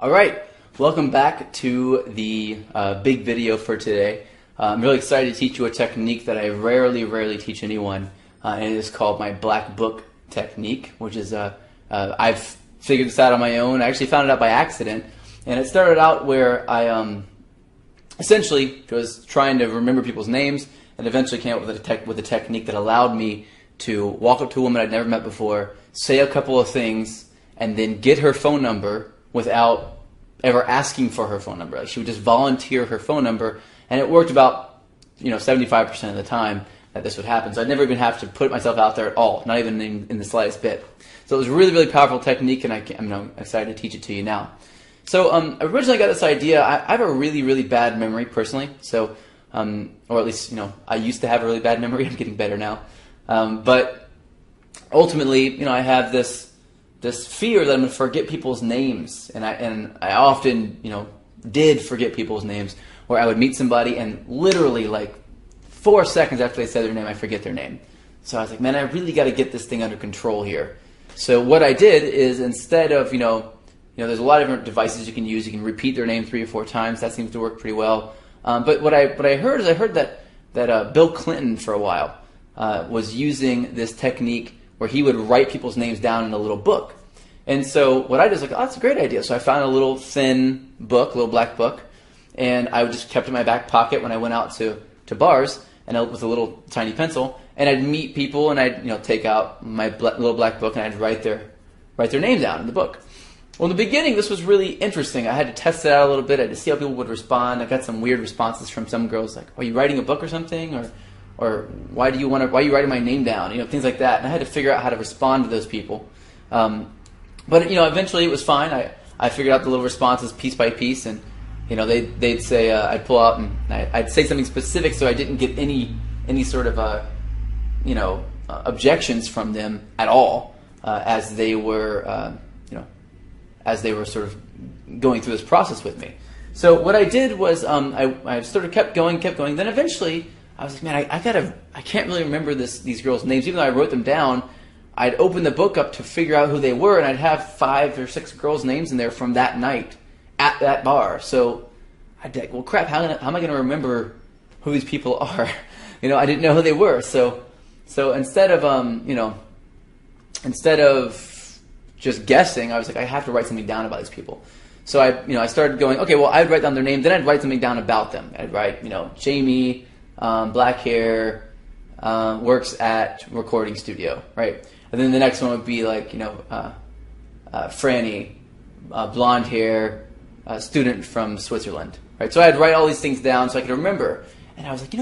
All right, welcome back to the big video for today. I'm really excited to teach you a technique that I rarely teach anyone, and it is called my Blackbook technique, which is I've figured this out on my own. I actually found it out by accident, and it started out where I essentially was trying to remember people's names, and eventually came up with a technique that allowed me to walk up to a woman I'd never met before, say a couple of things, and then get her phone number without ever asking for her phone number. Like, she would just volunteer her phone number, and it worked about 75% of the time that this would happen. So I'd never even have to put myself out there at all, not even in the slightest bit. So it was a really powerful technique, and I'm excited to teach it to you now. So originally I got this idea. I have a really bad memory personally. So or at least I used to have a really bad memory. I'm getting better now. But ultimately, I have this fear that I'm going to forget people's names, and I often did forget people's names, where I would meet somebody and literally like 4 seconds after they said their name, I forget their name. So I was like, man, I really got to get this thing under control here. So what I did is, instead of there's a lot of different devices you can use. You can repeat their name 3 or 4 times. That seems to work pretty well. But what I heard that Bill Clinton for a while was using this technique where he would write people's names down in a little book. And so what I did was like, oh, that's a great idea. So I found a little thin book, a little black book, and I just kept it in my back pocket when I went out to bars, and with a little tiny pencil, and I'd meet people, and I'd take out my little black book, and I'd write their name down in the book. Well, in the beginning, this was really interesting. I had to test it out a little bit. I had to see how people would respond. I got some weird responses from some girls, like, "Are you writing a book or something?" Or why are you writing my name down? Things like that. And I had to figure out how to respond to those people. But eventually it was fine. I figured out the little responses piece by piece, and they'd say, I'd pull out and I'd say something specific, so I didn't get any sort of objections from them at all as they were sort of going through this process with me. So what I did was I sort of kept going. Then eventually I was like, man, I can't really remember these girls' names. Even though I wrote them down, I'd open the book up to figure out who they were, and I'd have 5 or 6 girls' names in there from that night at that bar. So I'd be like, well, crap, how am I going to remember who these people are? I didn't know who they were. So instead of just guessing, I was like, I have to write something down about these people. So I started going, okay, well, I'd write down their name, then I'd write something down about them. I'd write, Jamie, black hair, works at recording studio, right? And then the next one would be like, Franny, blonde hair, student from Switzerland, right? So I'd write all these things down so I could remember. And I was like,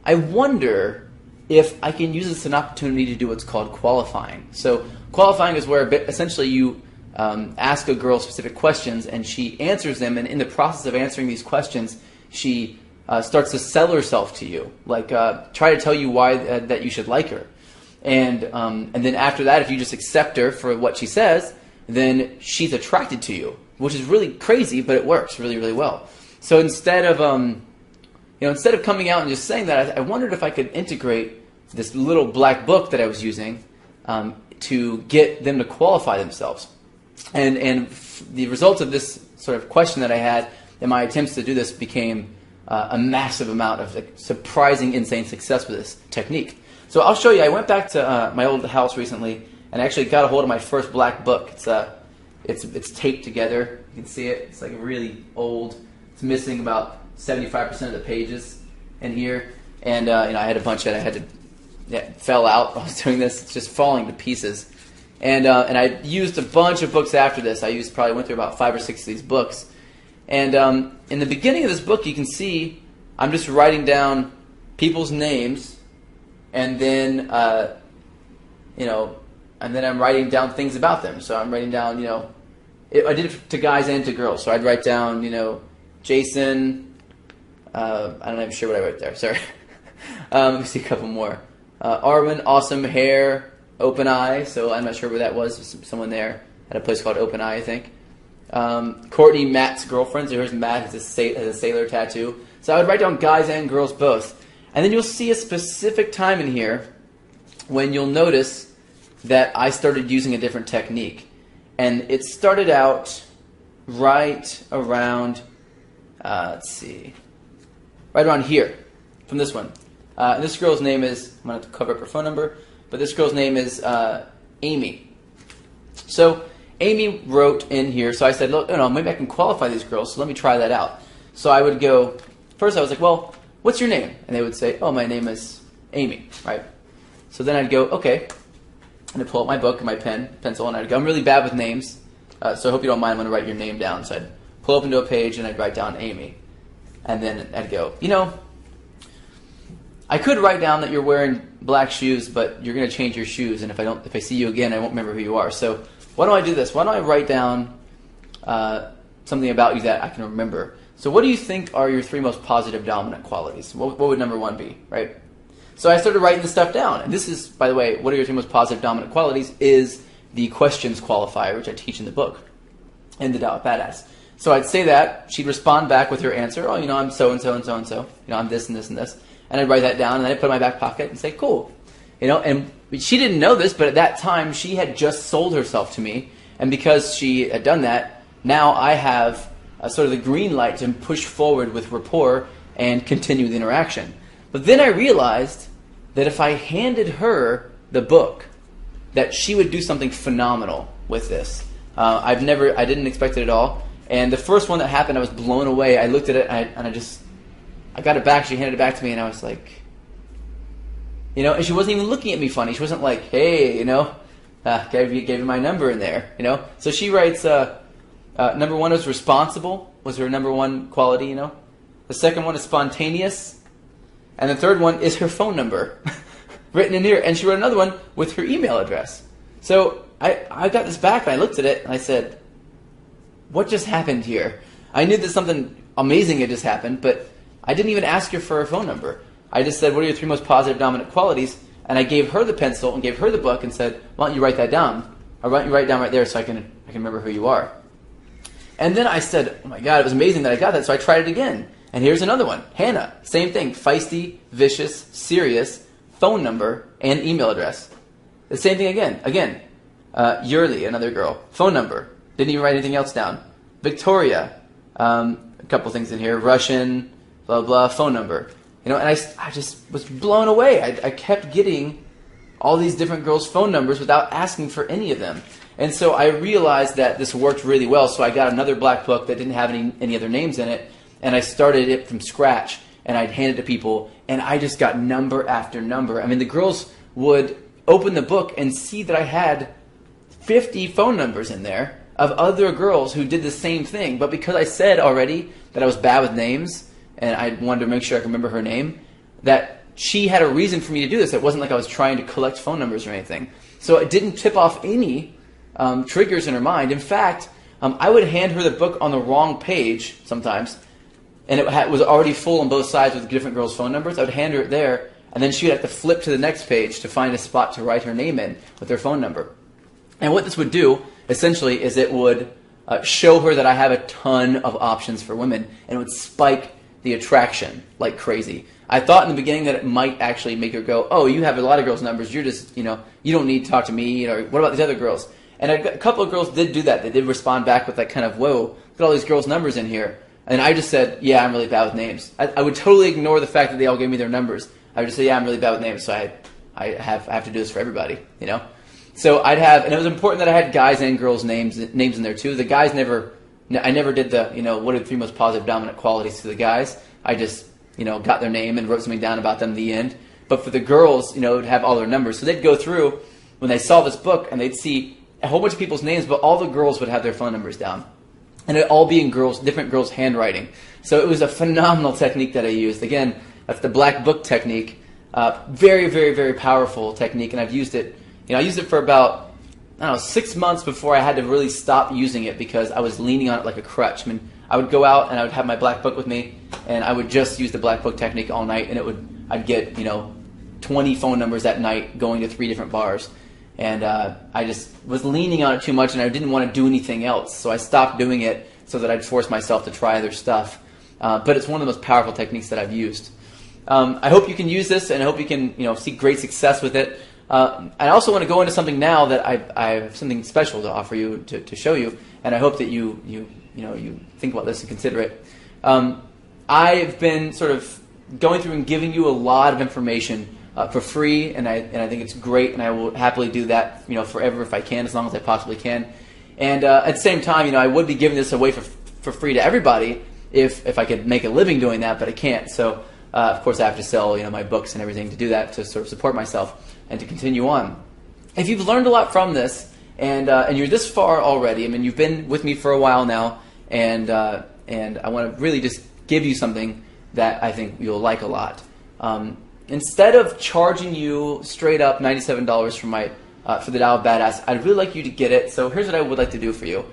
I wonder if I can use this as an opportunity to do what's called qualifying. So qualifying is where essentially you ask a girl specific questions, and she answers them, and in the process of answering these questions, she starts to sell herself to you, like try to tell you why that you should like her, and then after that, if you just accept her for what she says, then she's attracted to you, which is really crazy, but it works really well. So instead of coming out and just saying that, I wondered if I could integrate this little black book that I was using to get them to qualify themselves, and the result of this sort of question that I had in my attempts to do this became a massive amount of surprising, insane success with this technique. So I'll show you. I went back to my old house recently and actually got a hold of my first black book. It's taped together. You can see it. It's like really old. It's missing about 75% of the pages in here, and I had a bunch that I had to fell out while I was doing this. It's just falling to pieces, and I used a bunch of books after this. I probably went through about 5 or 6 of these books. And in the beginning of this book, you can see I'm just writing down people's names, and then and then I'm writing down things about them. So I'm writing down, I did it to guys and to girls. So I'd write down, Jason. I'm not even sure what I wrote there. Sorry. Let me see a couple more. Arwen, awesome hair, open eye. So I'm not sure where that was. Someone there at a place called Open Eye, I think. Courtney, Matt's girlfriend. So here's Matt, has a sailor tattoo. So I would write down guys and girls both. And then you'll see a specific time in here when you'll notice that I started using a different technique. And it started out right around, let's see, right around here from this one. And this girl's name is, I'm going to have to cover up her phone number, but this girl's name is Amy. So Amy wrote in here, so I said, look, maybe I can qualify these girls, so let me try that out. So I would go, first I was like, well, what's your name? And they would say, oh, my name is Amy, right? So then I'd go, okay, and I'd pull out my book and my pencil, and I'd go, I'm really bad with names, so I hope you don't mind, I'm going to write your name down. So I'd pull open to a page and I'd write down Amy. And then I'd go, I could write down that you're wearing black shoes, but you're going to change your shoes, and if I see you again, I won't remember who you are. So why don't I do this? Why don't I write down something about you that I can remember? So what do you think are your 3 most positive dominant qualities? What would number 1 be, right? So I started writing this stuff down. And this is, by the way, what are your 3 most positive dominant qualities is the questions qualifier, which I teach in the book, in the Dallas Badass. So I'd say that. She'd respond back with her answer. Oh, I'm so-and-so and so-and-so. I'm this and this and this. And I'd write that down, and then I'd put it in my back pocket and say, cool. And she didn't know this, but at that time, she had just sold herself to me. And because she had done that, now I have sort of the green light to push forward with rapport and continue the interaction. But then I realized that if I handed her the book, that she would do something phenomenal with this. I didn't expect it at all. And the first one that happened, I was blown away. I looked at it, and I got it back. She handed it back to me, and I was like, and she wasn't even looking at me funny. She wasn't like, hey, gave you my number in there, So she writes, number 1 was responsible, was her number 1 quality, The second one is spontaneous. And the third one is her phone number written in here. And she wrote another one with her email address. So I got this back, and I looked at it, and I said, what just happened here? I knew that something amazing had just happened, but I didn't even ask her for her phone number. I just said, what are your 3 most positive dominant qualities? And I gave her the pencil and gave her the book and said, why don't you write that down? Or why don't you write it down right there so I can remember who you are? And then I said, oh my God, it was amazing that I got that, so I tried it again. And here's another one. Hannah, same thing. Feisty, vicious, serious, phone number, and email address. The same thing again. Yurli, another girl. Phone number. Didn't even write anything else down. Victoria, a couple things in here. Russian, blah, blah, phone number. And I just was blown away. I kept getting all these different girls' phone numbers without asking for any of them. And so I realized that this worked really well. So I got another black book that didn't have any other names in it. And I started it from scratch. And I'd hand it to people. And I just got number after number. I mean, the girls would open the book and see that I had 50 phone numbers in there of other girls who did the same thing. But because I said already that I was bad with names, and I wanted to make sure I could remember her name, that she had a reason for me to do this. It wasn't like I was trying to collect phone numbers or anything. So it didn't tip off any triggers in her mind. In fact, I would hand her the book on the wrong page sometimes, and it was already full on both sides with different girls' phone numbers. I would hand her it there, and then she would have to flip to the next page to find a spot to write her name in with her phone number. And what this would do, essentially, is it would show her that I have a ton of options for women, and it would spike the attraction like crazy. I thought in the beginning that it might actually make her go, oh, you have a lot of girls' numbers, you're just, you don't need to talk to me, or what about these other girls? And a couple of girls did do that. They did respond back with that kind of, whoa, look at all these girls' numbers in here. And I just said, yeah, I'm really bad with names. I would totally ignore the fact that they all gave me their numbers. I would just say, yeah, I'm really bad with names, so I have to do this for everybody, So I'd have, and it was important that I had guys and girls' names in there too. The guys I never did the, what are the 3 most positive dominant qualities to the guys. I just, got their name and wrote something down about them at the end. But for the girls, it would have all their numbers. So they'd go through when they saw this book and they'd see a whole bunch of people's names, but all the girls would have their phone numbers down. And it'd all be in different girls' handwriting. So it was a phenomenal technique that I used. Again, that's the black book technique. Very, very, very powerful technique. And I've used it, I used it for about, 6 months before I had to really stop using it because I was leaning on it like a crutch. I mean, I would go out and I would have my black book with me, and I would just use the black book technique all night, and I'd get 20 phone numbers that night going to 3 different bars, and I just was leaning on it too much, and I didn't want to do anything else, so I stopped doing it so that I'd force myself to try other stuff. But it's one of the most powerful techniques that I've used. I hope you can use this, and I hope you can see great success with it. I also want to go into something now that I have something special to offer you, to show you, and I hope that you think about this and consider it. I've been sort of going through and giving you a lot of information for free, and I think it's great, and I will happily do that, forever if I can, as long as I possibly can. And at the same time, I would be giving this away for free to everybody if I could make a living doing that, but I can't. So of course I have to sell my books and everything to do that, to sort of support myself and to continue on. If you've learned a lot from this, and you're this far already, I mean, you've been with me for a while now, and I want to really just give you something that I think you'll like a lot. Instead of charging you straight up $97 for the Tao of Badass, I'd really like you to get it. So here's what I would like to do for you.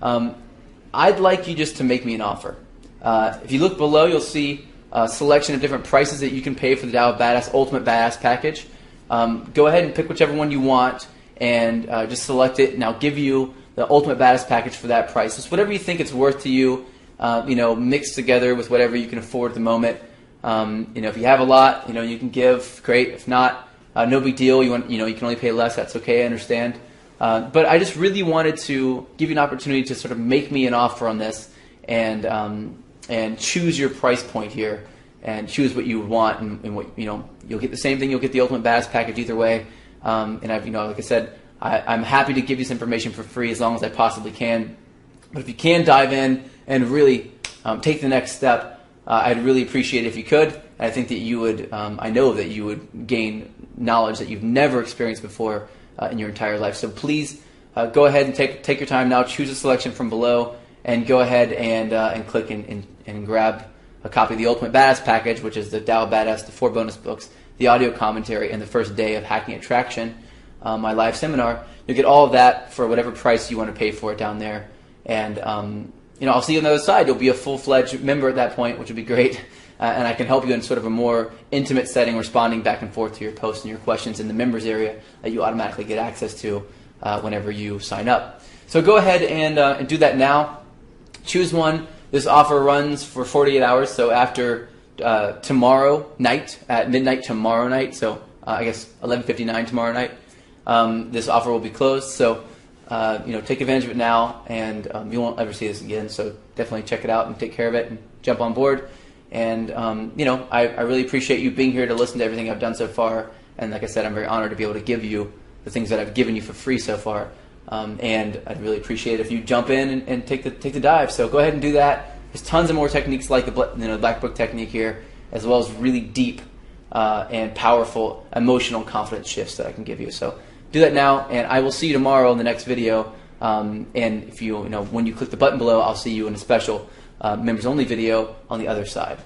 I'd like you just to make me an offer. If you look below, you'll see a selection of different prices that you can pay for the Tao of Badass Ultimate Badass package. Go ahead and pick whichever one you want and just select it, and I'll give you the Ultimate Badass package for that price. Just whatever you think it's worth to you, mixed together with whatever you can afford at the moment. If you have a lot, you can give, great. If not, no big deal. You can only pay less. That's okay. I understand. But I just really wanted to give you an opportunity to sort of make me an offer on this, and choose your price point here, and choose what you would want, and what you'll get the same thing. You'll get the Ultimate Badass package either way. And I've like I said, I'm happy to give you this information for free as long as I possibly can. But if you can dive in and really take the next step, I'd really appreciate it if you could. And I think that you would, I know that you would gain knowledge that you've never experienced before in your entire life. So please go ahead and take your time now. Choose a selection from below, and go ahead and click and grab a copy of the Ultimate Badass package, which is the Tao of Badass, the 4 bonus books, the audio commentary, and the first day of Hacking Attraction, my live seminar. You'll get all of that for whatever price you want to pay for it down there. And I'll see you on the other side. You'll be a full-fledged member at that point, which would be great. And I can help you in sort of a more intimate setting, responding back and forth to your posts and your questions in the members area that you automatically get access to whenever you sign up. So go ahead and do that now. Choose one. This offer runs for 48 hours, so after tomorrow night, at midnight tomorrow night, so I guess 11:59 tomorrow night, this offer will be closed. So take advantage of it now, and you won't ever see this again. So definitely check it out and take care of it and jump on board. And I really appreciate you being here to listen to everything I've done so far. And like I said, I'm very honored to be able to give you the things that I've given you for free so far. And I'd really appreciate it if you jump in and take the dive. So go ahead and do that. There's tons of more techniques like the Blackbook technique here, as well as really deep and powerful emotional confidence shifts that I can give you. So do that now, and I will see you tomorrow in the next video. And if when you click the button below, I'll see you in a special members only video on the other side.